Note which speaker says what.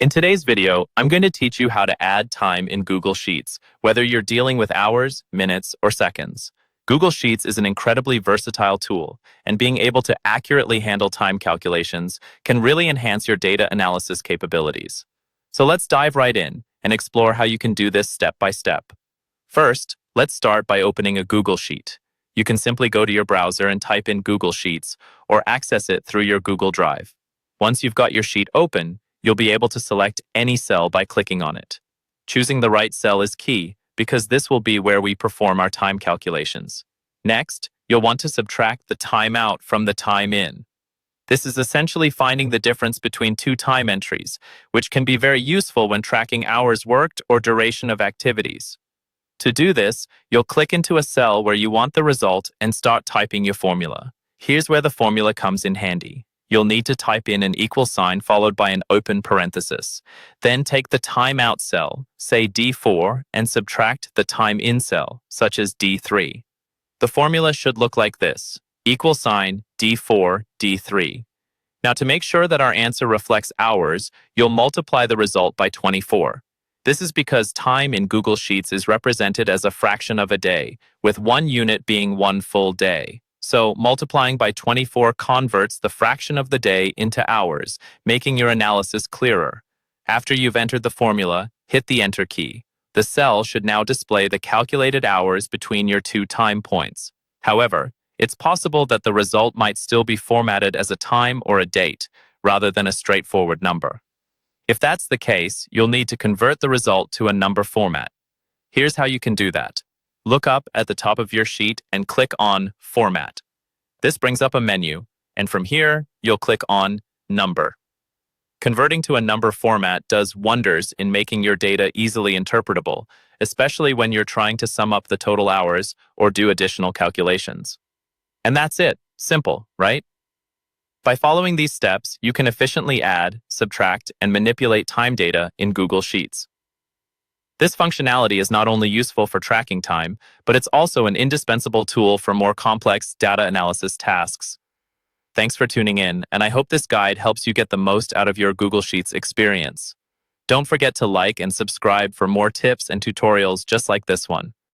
Speaker 1: In today's video, I'm going to teach you how to add time in Google Sheets, whether you're dealing with hours, minutes, or seconds. Google Sheets is an incredibly versatile tool, and being able to accurately handle time calculations can really enhance your data analysis capabilities. So let's dive right in and explore how you can do this step by step. First, let's start by opening a Google Sheet. You can simply go to your browser and type in Google Sheets or access it through your Google Drive. Once you've got your sheet open, you'll be able to select any cell by clicking on it. Choosing the right cell is key because this will be where we perform our time calculations. Next, you'll want to subtract the time out from the time in. This is essentially finding the difference between two time entries, which can be very useful when tracking hours worked or duration of activities. To do this, you'll click into a cell where you want the result and start typing your formula. Here's where the formula comes in handy. You'll need to type in an equal sign followed by an open parenthesis. Then take the time out cell, say D4, and subtract the time in cell, such as D3. The formula should look like this, equal sign D4, D3. Now to make sure that our answer reflects hours, you'll multiply the result by 24. This is because time in Google Sheets is represented as a fraction of a day, with one unit being one full day. So multiplying by 24 converts the fraction of the day into hours, making your analysis clearer. After you've entered the formula, hit the Enter key. The cell should now display the calculated hours between your two time points. However, it's possible that the result might still be formatted as a time or a date, rather than a straightforward number. If that's the case, you'll need to convert the result to a number format. Here's how you can do that. Look up at the top of your sheet and click on Format. This brings up a menu, and from here, you'll click on Number. Converting to a number format does wonders in making your data easily interpretable, especially when you're trying to sum up the total hours or do additional calculations. And that's it. Simple, right? By following these steps, you can efficiently add, subtract, and manipulate time data in Google Sheets. This functionality is not only useful for tracking time, but it's also an indispensable tool for more complex data analysis tasks. Thanks for tuning in, and I hope this guide helps you get the most out of your Google Sheets experience. Don't forget to like and subscribe for more tips and tutorials just like this one.